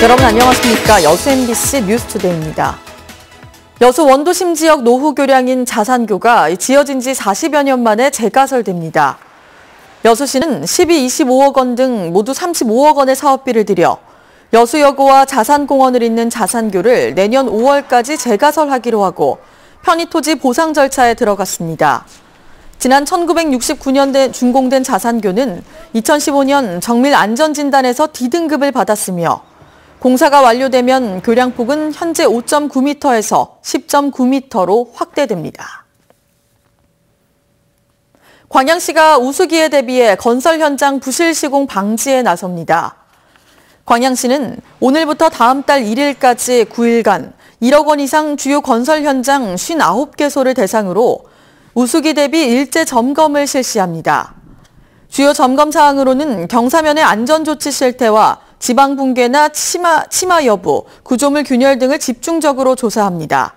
여러분 안녕하십니까. 여수 MBC 뉴스투데이입니다. 여수 원도심 지역 노후 교량인 자산교가 지어진 지 40여 년 만에 재가설됩니다. 여수시는 12, 25억 원 등 모두 35억 원의 사업비를 들여 여수여고와 자산공원을 잇는 자산교를 내년 5월까지 재가설하기로 하고 편의토지 보상 절차에 들어갔습니다. 지난 1969년 준공된 자산교는 2015년 정밀 안전진단에서 D등급을 받았으며 공사가 완료되면 교량폭은 현재 5.9m에서 10.9m로 확대됩니다. 광양시가 우수기에 대비해 건설 현장 부실 시공 방지에 나섭니다. 광양시는 오늘부터 다음 달 1일까지 9일간 1억 원 이상 주요 건설 현장 59개소를 대상으로 우수기 대비 일제 점검을 실시합니다. 주요 점검 사항으로는 경사면의 안전조치 실태와 지방 붕괴나 치마 여부, 구조물 균열 등을 집중적으로 조사합니다.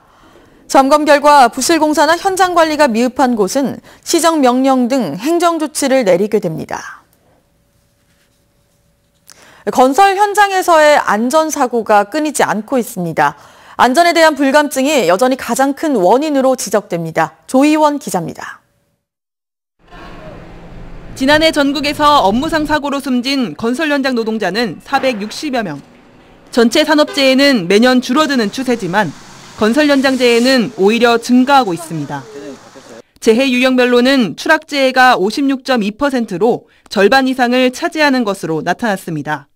점검 결과 부실 공사나 현장 관리가 미흡한 곳은 시정 명령 등 행정 조치를 내리게 됩니다. 건설 현장에서의 안전사고가 끊이지 않고 있습니다. 안전에 대한 불감증이 여전히 가장 큰 원인으로 지적됩니다. 조희원 기자입니다. 지난해 전국에서 업무상 사고로 숨진 건설 현장 노동자는 460여 명. 전체 산업재해는 매년 줄어드는 추세지만 건설 현장 재해는 오히려 증가하고 있습니다. 재해 유형별로는 추락재해가 56.2%로 절반 이상을 차지하는 것으로 나타났습니다.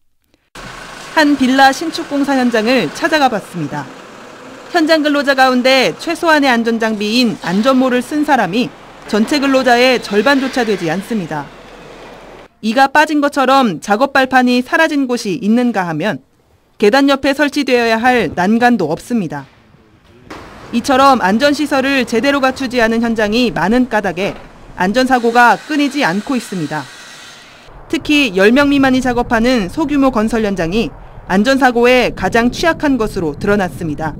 한 빌라 신축 공사 현장을 찾아가 봤습니다. 현장 근로자 가운데 최소한의 안전장비인 안전모를 쓴 사람이 전체 근로자의 절반조차 되지 않습니다. 이가 빠진 것처럼 작업 발판이 사라진 곳이 있는가 하면 계단 옆에 설치되어야 할 난간도 없습니다. 이처럼 안전시설을 제대로 갖추지 않은 현장이 많은 까닭에 안전사고가 끊이지 않고 있습니다. 특히 10명 미만이 작업하는 소규모 건설 현장이 안전사고에 가장 취약한 것으로 드러났습니다.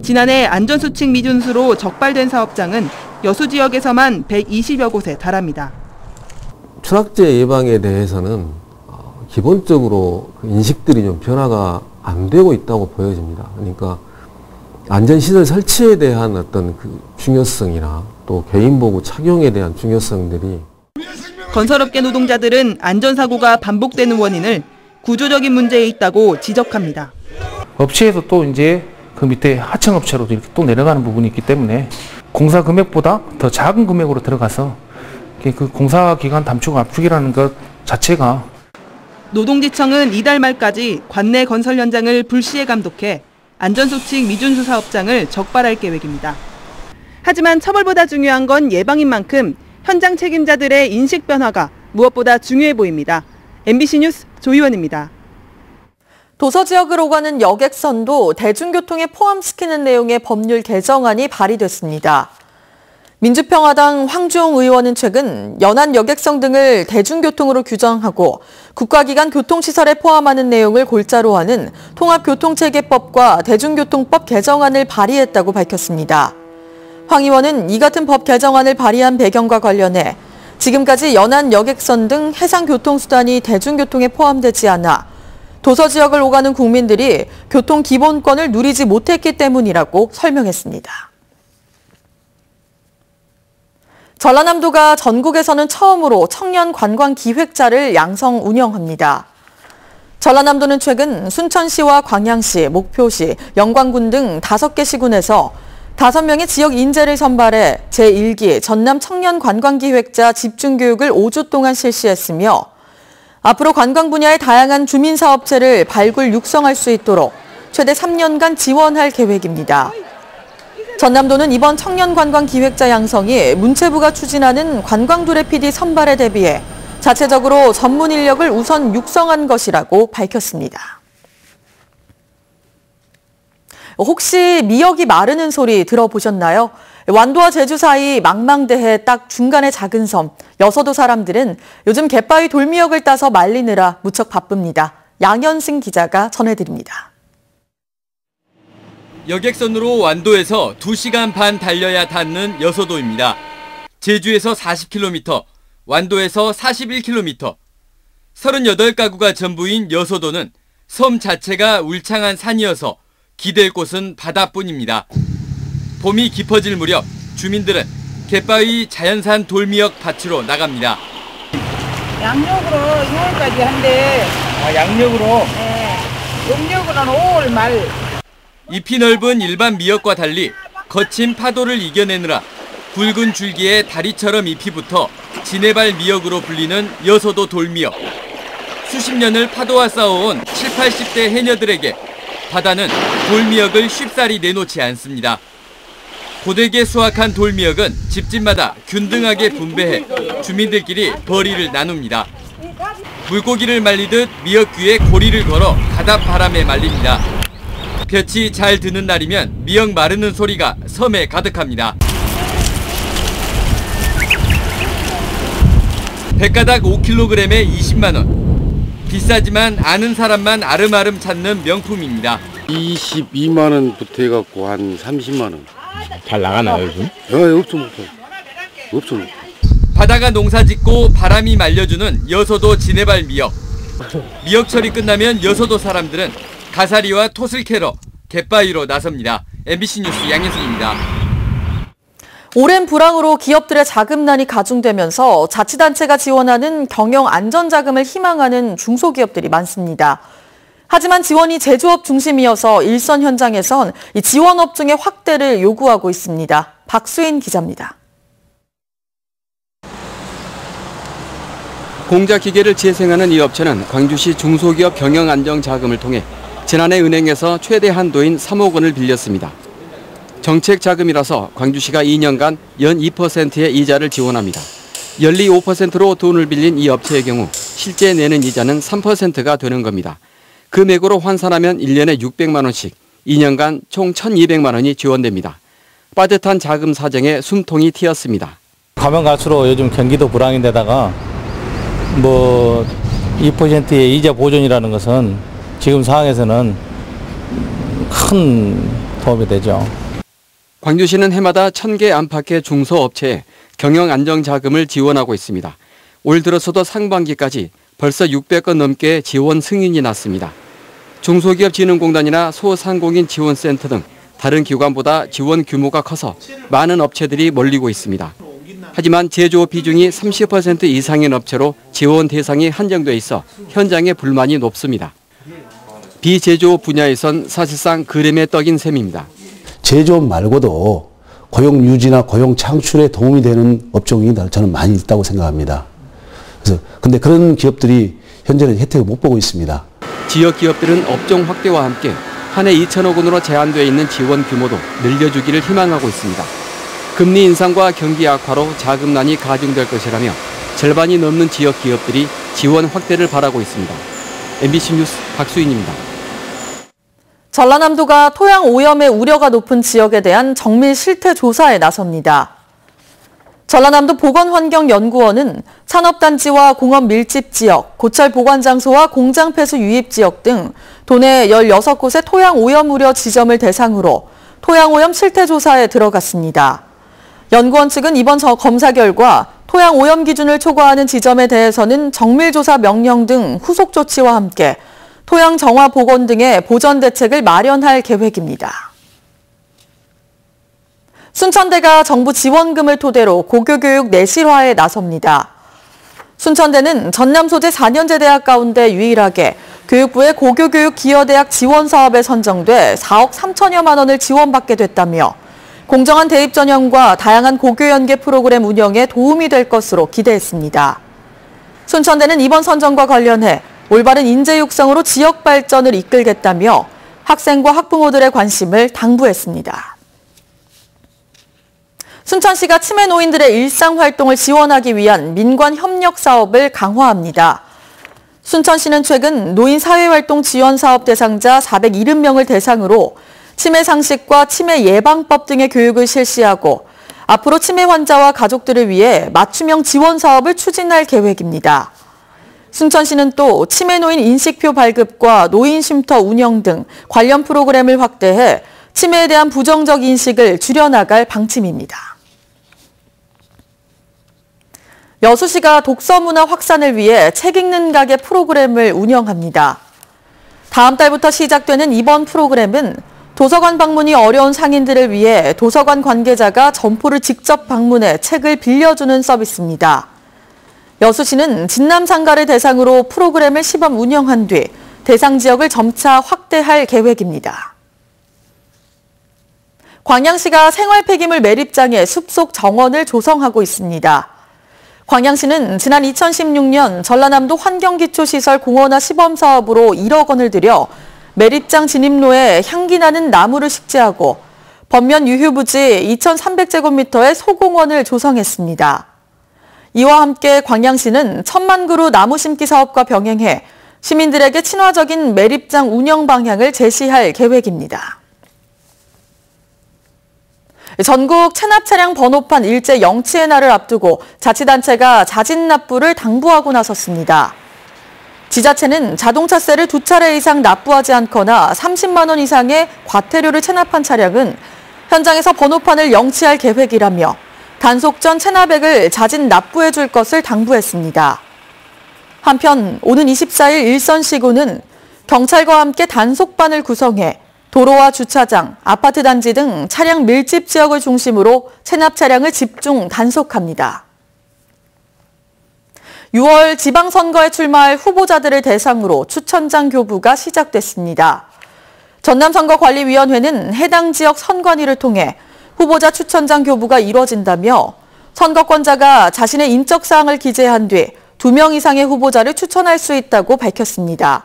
지난해 안전수칙 미준수로 적발된 사업장은 여수 지역에서만 120여 곳에 달합니다. 추락재해 예방에 대해서는 기본적으로 인식들이 좀 변화가 안 되고 있다고 보여집니다. 그러니까 안전시설 설치에 대한 어떤 그 중요성이나 또 개인보호 착용에 대한 중요성들이 건설업계 노동자들은 안전사고가 반복되는 원인을 구조적인 문제에 있다고 지적합니다. 업체에서 또 이제 그 밑에 하청업체로도 이렇게 또 내려가는 부분이 있기 때문에 공사 금액보다 더 작은 금액으로 들어가서 그 공사 기간 단축 압축이라는 것 자체가 노동지청은 이달 말까지 관내 건설 현장을 불시에 감독해 안전수칙 미준수 사업장을 적발할 계획입니다. 하지만 처벌보다 중요한 건 예방인 만큼 현장 책임자들의 인식 변화가 무엇보다 중요해 보입니다. MBC 뉴스 조희원입니다. 도서 지역을 오가는 여객선도 대중교통에 포함시키는 내용의 법률 개정안이 발의됐습니다. 민주평화당 황주홍 의원은 최근 연안 여객선 등을 대중교통으로 규정하고 국가기관 교통시설에 포함하는 내용을 골자로 하는 통합교통체계법과 대중교통법 개정안을 발의했다고 밝혔습니다. 황 의원은 이 같은 법 개정안을 발의한 배경과 관련해 지금까지 연안 여객선 등 해상교통수단이 대중교통에 포함되지 않아 도서 지역을 오가는 국민들이 교통 기본권을 누리지 못했기 때문이라고 설명했습니다. 전라남도가 전국에서는 처음으로 청년 관광 기획자를 양성 운영합니다. 전라남도는 최근 순천시와 광양시, 목표시, 영광군 등 5개 시군에서 5명의 지역 인재를 선발해 제1기 전남 청년 관광 기획자 집중교육을 5주 동안 실시했으며 앞으로 관광 분야의 다양한 주민사업체를 발굴 육성할 수 있도록 최대 3년간 지원할 계획입니다. 전남도는 이번 청년관광기획자 양성이 문체부가 추진하는 관광두레 PD 선발에 대비해 자체적으로 전문 인력을 우선 육성한 것이라고 밝혔습니다. 혹시 미역이 마르는 소리 들어보셨나요? 완도와 제주 사이 망망대해 딱 중간의 작은 섬, 여서도 사람들은 요즘 갯바위 돌미역을 따서 말리느라 무척 바쁩니다. 양현승 기자가 전해드립니다. 여객선으로 완도에서 2시간 반 달려야 닿는 여서도입니다. 제주에서 40km, 완도에서 41km. 38가구가 전부인 여서도는 섬 자체가 울창한 산이어서 기댈 곳은 바다뿐입니다. 봄이 깊어질 무렵 주민들은 갯바위 자연산 돌미역 밭으로 나갑니다. 양력으로 6월까지 한대. 양력으로? 네. 음력으로는 5월 말. 잎이 넓은 일반 미역과 달리 거친 파도를 이겨내느라 굵은 줄기에 다리처럼 잎이 붙어 지네발 미역으로 불리는 여서도 돌미역. 수십 년을 파도와 싸워온 70, 80대 해녀들에게 바다는 돌미역을 쉽사리 내놓지 않습니다. 고되게 수확한 돌미역은 집집마다 균등하게 분배해 주민들끼리 벌이를 나눕니다. 물고기를 말리듯 미역 귀에 고리를 걸어 가답 바람에 말립니다. 볕이 잘 드는 날이면 미역 마르는 소리가 섬에 가득합니다. 백가닥 5kg에 20만 원. 비싸지만 아는 사람만 아름아름 찾는 명품입니다. 22만 원부터 해갖고 한 30만 원. 잘 나가나요, 요즘? 없어. 바다가 농사짓고 바람이 말려주는 여서도 지네발 미역. 미역철이 끝나면 여서도 사람들은 가사리와 톳을 캐러 갯바위로 나섭니다. MBC 뉴스 양현승입니다. 오랜 불황으로 기업들의 자금난이 가중되면서 자치단체가 지원하는 경영 안전자금을 희망하는 중소기업들이 많습니다. 하지만 지원이 제조업 중심이어서 일선 현장에선 이 지원 업종의 확대를 요구하고 있습니다. 박수인 기자입니다. 공자기계를 재생하는 이 업체는 광주시 중소기업 경영안정자금을 통해 지난해 은행에서 최대 한도인 3억 원을 빌렸습니다. 정책 자금이라서 광주시가 2년간 연 2%의 이자를 지원합니다. 연리 5%로 돈을 빌린 이 업체의 경우 실제 내는 이자는 3%가 되는 겁니다. 금액으로 환산하면 1년에 600만 원씩, 2년간 총 1,200만 원이 지원됩니다. 빠듯한 자금 사정에 숨통이 트였습니다. 가면 갈수록 요즘 경기도 불황인데다가 2%의 이자 보존이라는 것은 지금 상황에서는 큰 도움이 되죠. 광주시는 해마다 1,000개 안팎의 중소업체에 경영안정자금을 지원하고 있습니다. 올 들어서도 상반기까지 벌써 600건 넘게 지원 승인이 났습니다. 중소기업진흥공단이나 소상공인 지원센터 등 다른 기관보다 지원 규모가 커서 많은 업체들이 몰리고 있습니다. 하지만 제조업 비중이 30% 이상인 업체로 지원 대상이 한정돼 있어 현장의 불만이 높습니다. 비제조업 분야에선 사실상 그림의 떡인 셈입니다. 제조업 말고도 고용 유지나 고용 창출에 도움이 되는 업종이 저는 많이 있다고 생각합니다. 근데 그런 기업들이 현재는 혜택을 못 보고 있습니다. 지역 기업들은 업종 확대와 함께 한 해 2천억 원으로 제한되어 있는 지원 규모도 늘려주기를 희망하고 있습니다. 금리 인상과 경기 악화로 자금난이 가중될 것이라며 절반이 넘는 지역 기업들이 지원 확대를 바라고 있습니다. MBC 뉴스 박수인입니다. 전라남도가 토양 오염의 우려가 높은 지역에 대한 정밀 실태 조사에 나섭니다. 전라남도 보건환경연구원은 산업단지와 공업 밀집 지역, 고철 보관장소와 공장 폐수 유입 지역 등 도내 16곳의 토양 오염 우려 지점을 대상으로 토양 오염 실태 조사에 들어갔습니다. 연구원 측은 이번 검사 결과 토양 오염 기준을 초과하는 지점에 대해서는 정밀조사 명령 등 후속 조치와 함께 토양 정화 복원 등의 보전 대책을 마련할 계획입니다. 순천대가 정부 지원금을 토대로 고교교육 내실화에 나섭니다. 순천대는 전남 소재 4년제 대학 가운데 유일하게 교육부의 고교교육 기여대학 지원 사업에 선정돼 4억 3천여만 원을 지원받게 됐다며 공정한 대입 전형과 다양한 고교 연계 프로그램 운영에 도움이 될 것으로 기대했습니다. 순천대는 이번 선정과 관련해 올바른 인재 육성으로 지역 발전을 이끌겠다며 학생과 학부모들의 관심을 당부했습니다. 순천시가 치매 노인들의 일상활동을 지원하기 위한 민관 협력 사업을 강화합니다. 순천시는 최근 노인 사회활동 지원 사업 대상자 470명을 대상으로 치매 상식과 치매 예방법 등의 교육을 실시하고 앞으로 치매 환자와 가족들을 위해 맞춤형 지원 사업을 추진할 계획입니다. 순천시는 또 치매 노인 인식표 발급과 노인 쉼터 운영 등 관련 프로그램을 확대해 치매에 대한 부정적 인식을 줄여나갈 방침입니다. 여수시가 독서 문화 확산을 위해 책 읽는 가게 프로그램을 운영합니다. 다음 달부터 시작되는 이번 프로그램은 도서관 방문이 어려운 상인들을 위해 도서관 관계자가 점포를 직접 방문해 책을 빌려주는 서비스입니다. 여수시는 진남 상가를 대상으로 프로그램을 시범 운영한 뒤 대상 지역을 점차 확대할 계획입니다. 광양시가 생활 폐기물 매립장에 숲속 정원을 조성하고 있습니다. 광양시는 지난 2016년 전라남도 환경기초시설 공원화 시범사업으로 1억 원을 들여 매립장 진입로에 향기 나는 나무를 식재하고 번면 유휴부지 2,300제곱미터의 소공원을 조성했습니다. 이와 함께 광양시는 1,000만 그루 나무 심기 사업과 병행해 시민들에게 친화적인 매립장 운영 방향을 제시할 계획입니다. 전국 체납 차량 번호판 일제 영치의 날을 앞두고 자치단체가 자진 납부를 당부하고 나섰습니다. 지자체는 자동차세를 2차례 이상 납부하지 않거나 30만 원 이상의 과태료를 체납한 차량은 현장에서 번호판을 영치할 계획이라며 단속 전 체납액을 자진 납부해 줄 것을 당부했습니다. 한편 오는 24일 일선시구는 경찰과 함께 단속반을 구성해 도로와 주차장, 아파트 단지 등 차량 밀집 지역을 중심으로 체납 차량을 집중 단속합니다. 6월 지방선거에 출마할 후보자들을 대상으로 추천장 교부가 시작됐습니다. 전남선거관리위원회는 해당 지역 선관위를 통해 후보자 추천장 교부가 이뤄진다며 선거권자가 자신의 인적사항을 기재한 뒤 2명 이상의 후보자를 추천할 수 있다고 밝혔습니다.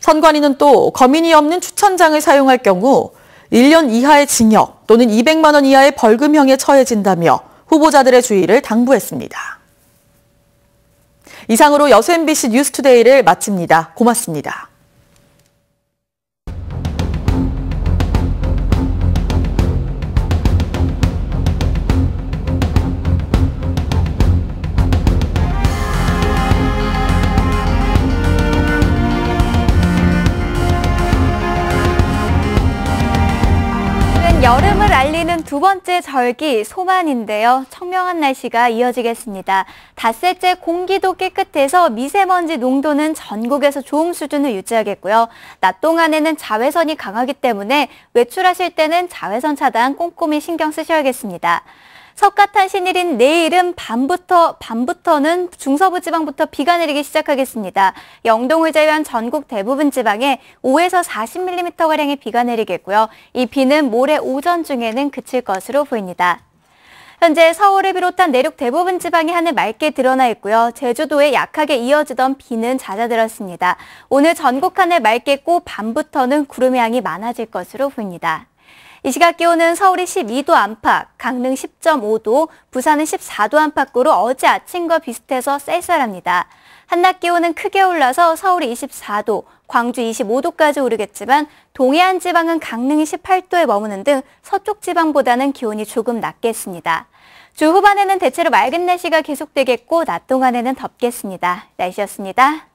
선관위는 또 거민이 없는 추천장을 사용할 경우 1년 이하의 징역 또는 200만 원 이하의 벌금형에 처해진다며 후보자들의 주의를 당부했습니다. 이상으로 여수 MBC 뉴스투데이를 마칩니다. 고맙습니다. 여름을 알리는 두 번째 절기 소만인데요. 청명한 날씨가 이어지겠습니다. 닷새째 공기도 깨끗해서 미세먼지 농도는 전국에서 좋음 수준을 유지하겠고요. 낮 동안에는 자외선이 강하기 때문에 외출하실 때는 자외선 차단 꼼꼼히 신경 쓰셔야겠습니다. 석가탄신일인 내일은 밤부터는 중서부 지방부터 비가 내리기 시작하겠습니다. 영동을 제외한 전국 대부분 지방에 5에서 40mm가량의 비가 내리겠고요. 이 비는 모레 오전 중에는 그칠 것으로 보입니다. 현재 서울을 비롯한 내륙 대부분 지방이 하늘 맑게 드러나 있고요. 제주도에 약하게 이어지던 비는 잦아들었습니다. 오늘 전국 하늘 맑겠고 밤부터는 구름의 양이 많아질 것으로 보입니다. 이 시각 기온은 서울이 12도 안팎, 강릉 10.5도, 부산은 14도 안팎으로 어제 아침과 비슷해서 쌀쌀합니다. 한낮 기온은 크게 올라서 서울이 24도, 광주 25도까지 오르겠지만 동해안 지방은 강릉이 18도에 머무는 등 서쪽 지방보다는 기온이 조금 낮겠습니다. 주 후반에는 대체로 맑은 날씨가 계속되겠고 낮 동안에는 덥겠습니다. 날씨였습니다.